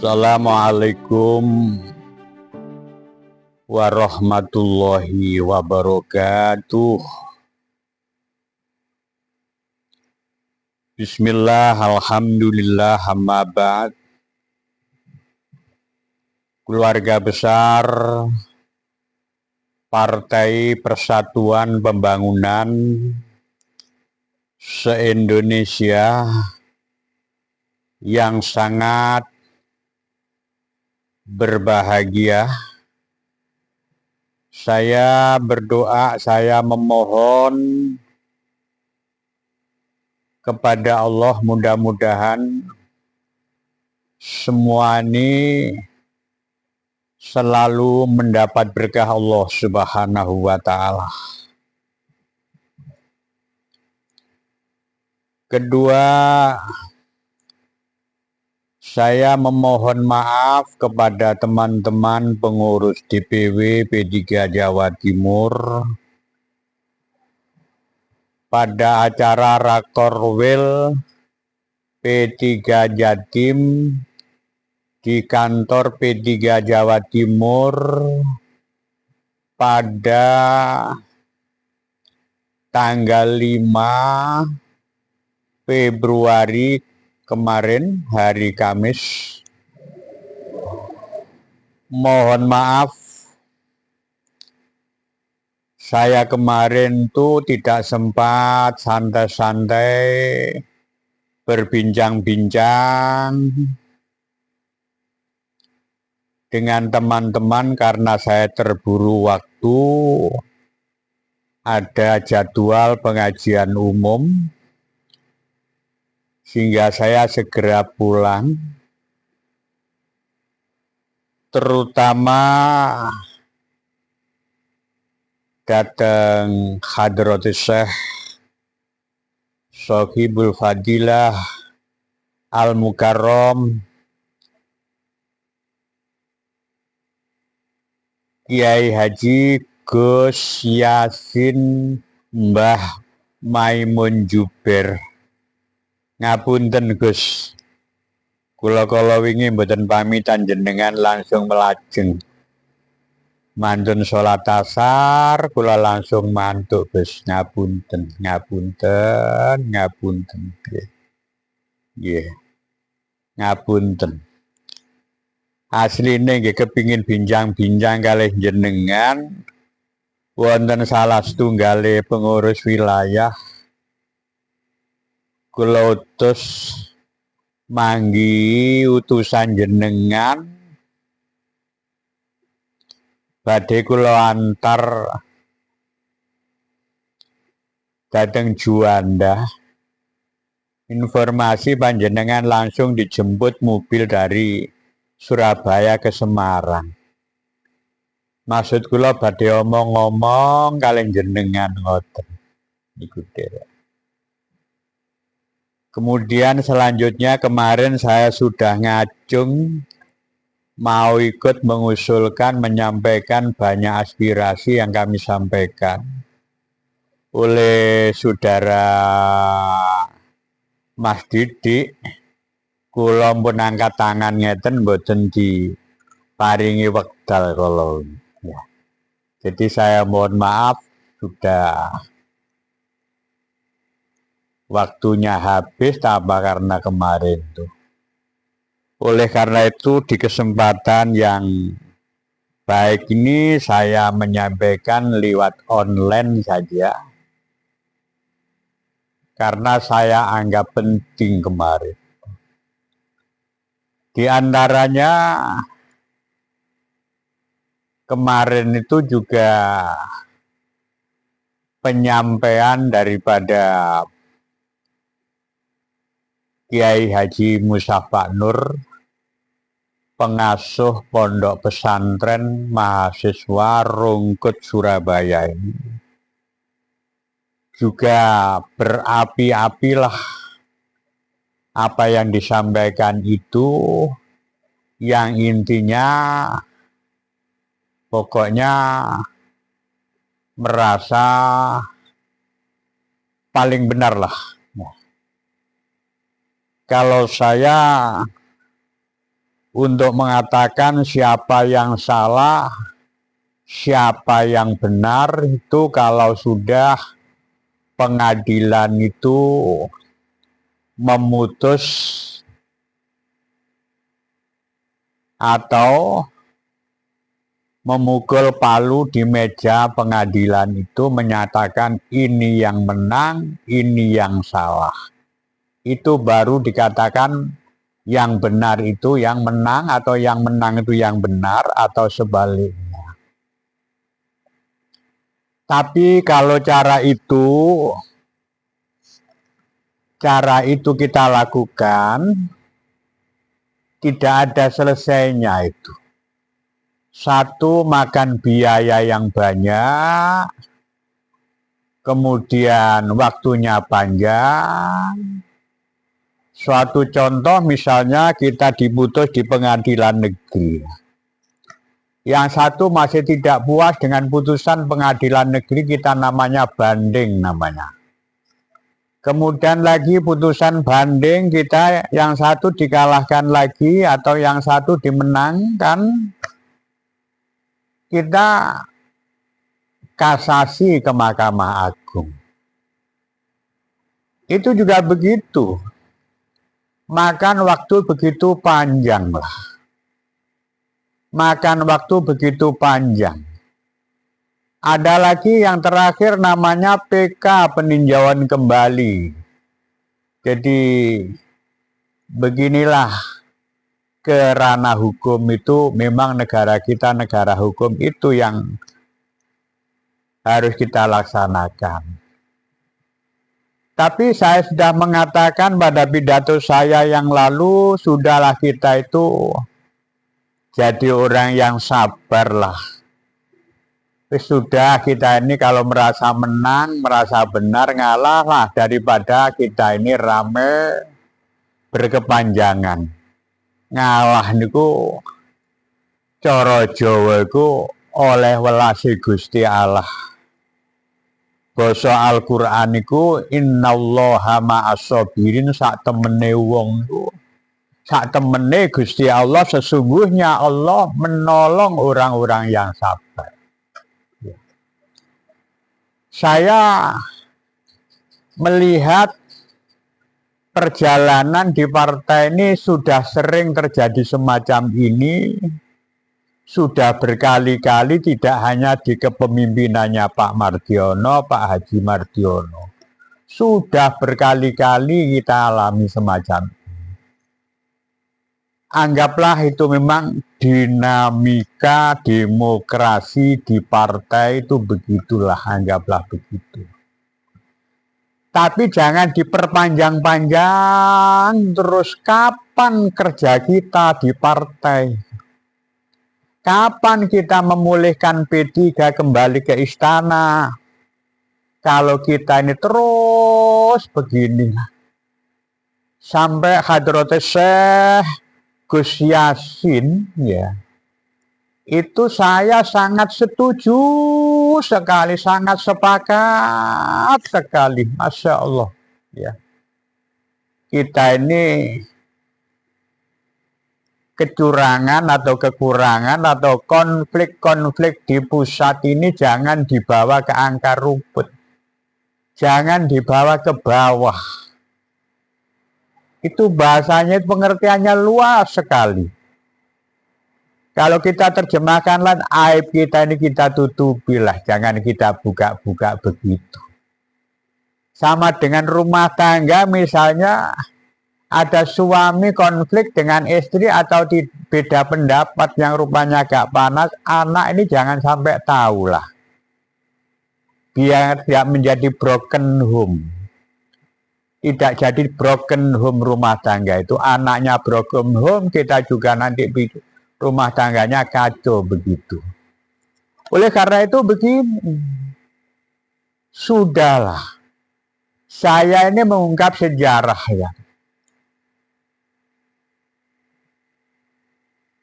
Assalamualaikum warahmatullahi wabarakatuh. Bismillah, alhamdulillah, hamma ba'd. Keluarga besar Partai Persatuan Pembangunan se-Indonesia yang sangat berbahagia, saya berdoa, saya memohon kepada Allah, mudah-mudahan semua ini selalu mendapat berkah Allah Subhanahu wa Ta'ala. Kedua, saya memohon maaf kepada teman-teman pengurus DPW P3 Jawa Timur pada acara Rakorwil P3 Jatim di kantor P3 Jawa Timur pada tanggal 5 Februari kemarin, hari Kamis. Mohon maaf, saya kemarin tuh tidak sempat santai-santai berbincang-bincang dengan teman-teman karena saya terburu waktu, ada jadwal pengajian umum, sehingga saya segera pulang, terutama datang Hadratus Syekh Sohibul Fadilah Al-Mukarram Kiai Haji Gus Yasin Mbah Maimun Juber. Ngapunten Gus, kula wingi mboten pamitan jenengan langsung melajeng. Mantun sholat asar, kula langsung mantuk Gus. Ngapunten. Nggih. Ngapunten. Asline nggih kepingin bincang-bincang kalih jenengan wonten salah setunggale pengurus wilayah kula utus manggi utusan jenengan badhe kula antar dhateng Juanda. Informasi panjenengan langsung dijemput mobil dari Surabaya ke Semarang. Maksud kula badhe omong-omong kalih jenengan ngoten. Niku derek. Kemudian selanjutnya kemarin saya sudah ngajung mau ikut mengusulkan, menyampaikan banyak aspirasi yang kami sampaikan oleh saudara Mas Didik. Kula pun angkat tangan ngeten mboten diparingi wekdal kula. Ya. Jadi saya mohon maaf sudah waktunya habis tanpa karena kemarin tuh. Oleh karena itu di kesempatan yang baik ini saya menyampaikan lewat online saja. Karena saya anggap penting kemarin. Di antaranya kemarin itu juga penyampaian daripada Kiai Haji Musafa Nur, pengasuh pondok pesantren mahasiswa Rungkut Surabaya ini. Juga berapi-apilah apa yang disampaikan itu, yang intinya pokoknya merasa paling benar lah. Kalau saya untuk mengatakan siapa yang salah, siapa yang benar itu kalau sudah pengadilan itu memutus atau memukul palu di meja pengadilan itu menyatakan ini yang menang, ini yang salah. Itu baru dikatakan yang benar itu yang menang atau yang menang itu yang benar atau sebaliknya. Tapi kalau cara itu kita lakukan, tidak ada selesainya itu. Satu, makan biaya yang banyak, kemudian waktunya panjang. Suatu contoh misalnya kita diputus di pengadilan negeri. Yang satu masih tidak puas dengan putusan pengadilan negeri, kita namanya banding namanya. Kemudian lagi putusan banding kita yang satu dikalahkan lagi atau yang satu dimenangkan, kita kasasi ke Mahkamah Agung. Itu juga begitu. Makan waktu begitu panjang lah. Makan waktu begitu panjang. Ada lagi yang terakhir namanya PK, peninjauan kembali. Jadi beginilah ke ranah hukum itu, memang negara kita negara hukum, itu yang harus kita laksanakan. Tapi saya sudah mengatakan pada pidato saya yang lalu, sudahlah kita itu jadi orang yang sabar lah. Sudah kita ini kalau merasa menang, merasa benar, ngalah lah daripada kita ini rame berkepanjangan. Ngalah niku cara Jawa iku oleh welase Gusti Allah. Basa Al-Qur'an iku innallaha ma'as-sabirin, sak temene wong iku, sak temene Gusti Allah, sesungguhnya Allah menolong orang-orang yang sabar. Saya melihat perjalanan di partai ini sudah sering terjadi semacam ini, sudah berkali-kali, tidak hanya di kepemimpinannya Pak Mardiono, Pak Haji Mardiono. Sudah berkali-kali kita alami semacam ini. Anggaplah itu memang dinamika demokrasi di partai itu begitulah, anggaplah begitu. Tapi jangan diperpanjang-panjang terus. Kapan kerja kita di partai? Kapan kita memulihkan P3 kembali ke istana? Kalau kita ini terus begini, sampai Hadratus Syekh Gus Yasin, ya, itu saya sangat setuju sekali, sangat sepakat sekali, Masya Allah. Ya. Kita ini kecurangan atau kekurangan atau konflik-konflik di pusat ini jangan dibawa ke angka rumput, jangan dibawa ke bawah. Itu bahasanya, pengertiannya luas sekali. Kalau kita terjemahkanlah, aib kita ini kita tutupilah, jangan kita buka-buka begitu. Sama dengan rumah tangga, misalnya ada suami konflik dengan istri atau beda pendapat yang rupanya agak panas, anak ini jangan sampai tahu lah, biar tidak menjadi broken home. Tidak jadi broken home rumah tangga itu, anaknya broken home, kita juga nanti rumah tangganya kacau begitu. Oleh karena itu begini, sudahlah, saya ini mengungkap sejarah ya.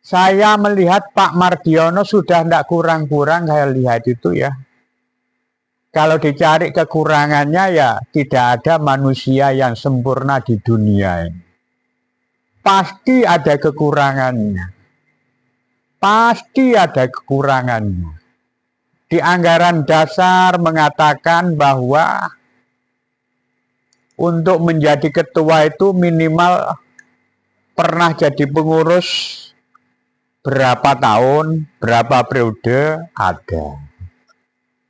Saya melihat Pak Mardiono sudah tidak kurang-kurang, saya lihat itu ya. Kalau dicari kekurangannya ya tidak ada manusia yang sempurna di dunia ini. pasti ada kekurangannya. Pasti ada kekurangannya. Di anggaran dasar mengatakan bahwa untuk menjadi ketua itu minimal pernah jadi pengurus berapa tahun, berapa periode ada.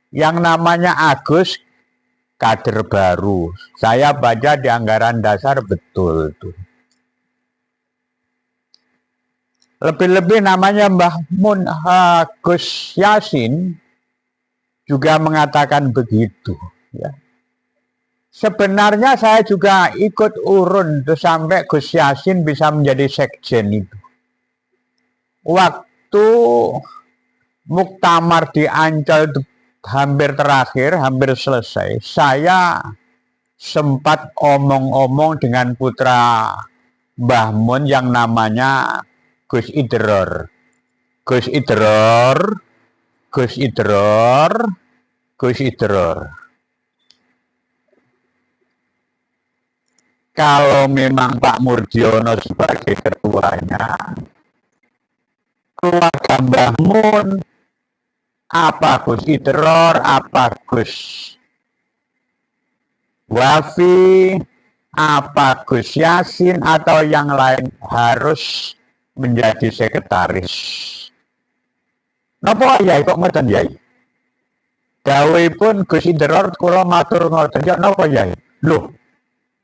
Yang namanya Agus kader baru. Saya baca di anggaran dasar betul tuh. Lebih-lebih namanya Mbah Mun Gus Yasin juga mengatakan begitu. Ya. Sebenarnya saya juga ikut urun tuh sampai Gus Yasin bisa menjadi sekjen itu. Waktu muktamar di Ancol hampir terakhir, hampir selesai, saya sempat omong-omong dengan putra Mbah Mun yang namanya Gus Idror. Gus Idror, Gus Idror, Gus Idror. Kalau memang Pak Murdiono sebagai ketuanya, keluarga Mbah Mun, apa Gus Idror, apa Gus Wafi, apa Gus Yasin, atau yang lain harus menjadi sekretaris. Napa yai kok ngoten yai? Dawuhipun Gus Idror kula matur ngoten, ya napa yai? Loh,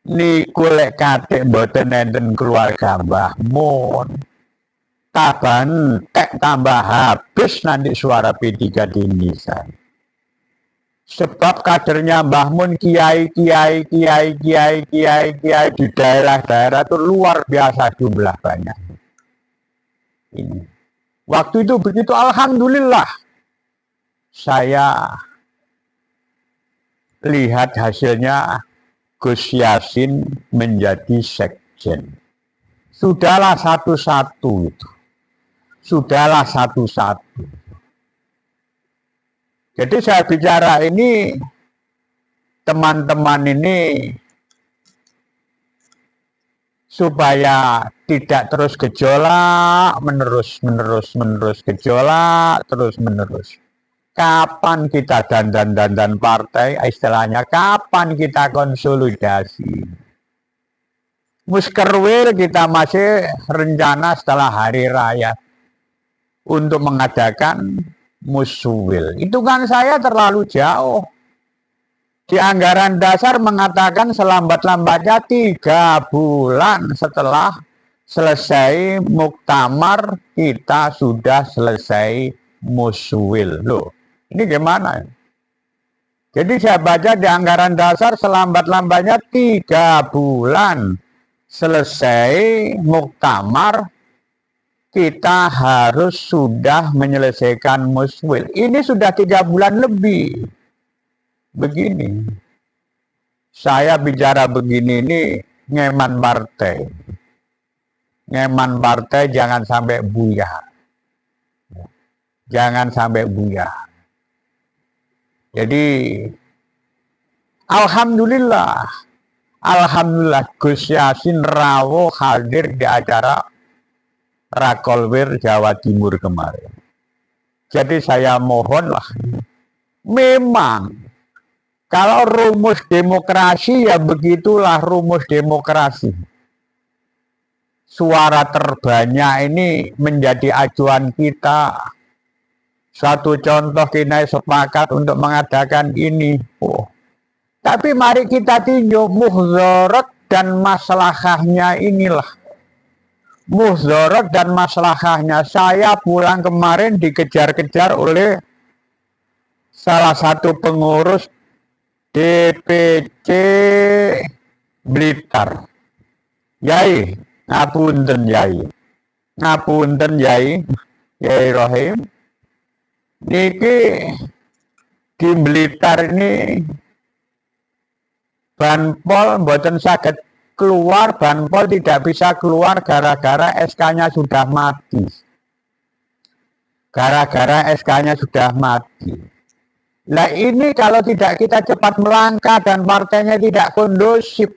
niku lek kathik mboten enten keluarga Mbah Mun. Taban tek tambah habis nanti suara P3 di Indonesia. Sebab kadernya Mbah Mun kiai di daerah-daerah itu luar biasa jumlah banyak. Ini. Waktu itu begitu alhamdulillah saya lihat hasilnya Gus Yasin menjadi sekjen. Sudahlah satu-satu itu. Sudahlah satu-satu. Jadi saya bicara ini, teman-teman ini supaya tidak terus gejolak, menerus gejolak, terus menerus. Kapan kita dandan partai, istilahnya kapan kita konsolidasi. Muskerwil kita masih rencana setelah hari raya untuk mengadakan muswil. Itu kan saya terlalu jauh. Di anggaran dasar mengatakan selambat-lambatnya 3 bulan setelah selesai muktamar kita sudah selesai muswil. Loh, ini gimana? Jadi saya baca di anggaran dasar selambat-lambatnya 3 bulan selesai muktamar kita harus sudah menyelesaikan muswil. Ini sudah 3 bulan lebih. Begini, saya bicara begini ini ngeman partai. Ngeman partai jangan sampai buyar. Jangan sampai buyar. Jadi, alhamdulillah Gus Yasin rawuh hadir di acara Rakolwir Jawa Timur kemarin. Jadi saya mohonlah, memang kalau rumus demokrasi ya begitulah rumus demokrasi. Suara terbanyak ini menjadi acuan kita. Satu contoh kita sepakat untuk mengadakan ini. Oh. Tapi mari kita tinjau muhdharat dan maslahahnya inilah. Muhdharat dan maslahahnya. Saya pulang kemarin dikejar-kejar oleh salah satu pengurus DPC Blitar. Yai, ngapunten Yai. Ngapunten Yai, Yai Rohim. Niki di Blitar ini Banpol mboten saged keluar, Banpol tidak bisa keluar gara-gara SK-nya sudah mati. Gara-gara SK-nya sudah mati. Nah ini kalau tidak kita cepat melangkah dan partainya tidak kondusif,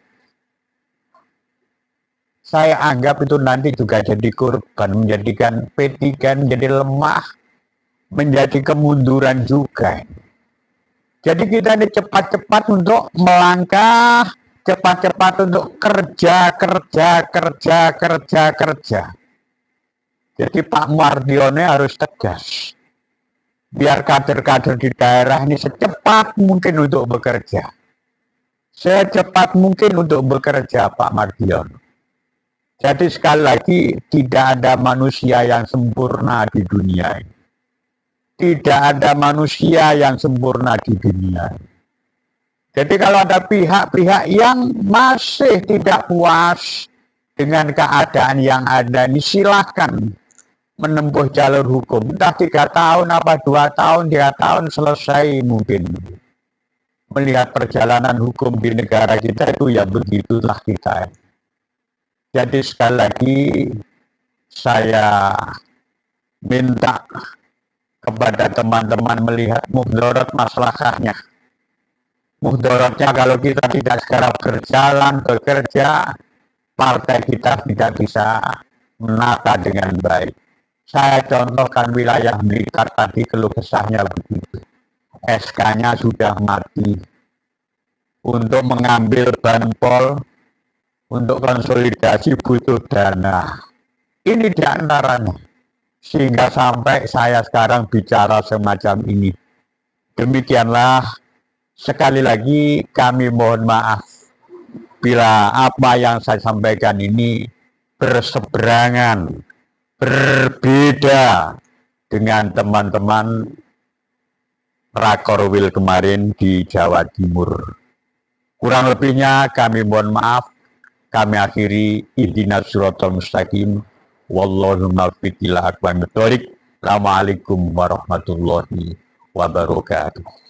saya anggap itu nanti juga jadi korban, menjadikan P3 menjadi lemah, menjadi kemunduran juga. Jadi kita ini cepat-cepat untuk melangkah, cepat-cepat untuk kerja. Jadi Pak Mardiono harus tegas. Biar kader-kader di daerah ini secepat mungkin untuk bekerja. Secepat mungkin untuk bekerja, Pak Mardiono. Jadi sekali lagi, tidak ada manusia yang sempurna di dunia ini. Tidak ada manusia yang sempurna di dunia ini. Jadi kalau ada pihak-pihak yang masih tidak puas dengan keadaan yang ada ini, silakan menempuh jalur hukum. Entah 3 tahun, apa 2 tahun, 3 tahun selesai mungkin. Melihat perjalanan hukum di negara kita itu ya begitulah kita. Jadi sekali lagi saya minta kepada teman-teman melihat mudarat masalahnya. Mudaratnya kalau kita tidak segera berjalan, bekerja, partai kita tidak bisa menata dengan baik. Saya contohkan wilayah Blitar tadi, keluh kesahnya begitu. SK-nya sudah mati. Untuk mengambil banpol, untuk konsolidasi butuh dana. Ini di antaranya. Sehingga sampai saya sekarang bicara semacam ini. Demikianlah, sekali lagi kami mohon maaf bila apa yang saya sampaikan ini berseberangan, berbeda dengan teman-teman Rakorwil kemarin di Jawa Timur. Kurang lebihnya kami mohon maaf. Kami akhiri ihdinas siratal mustaqim. Wallahu muwaffiq ila aqwamit thoriq. Assalamualaikum warahmatullahi wabarakatuh.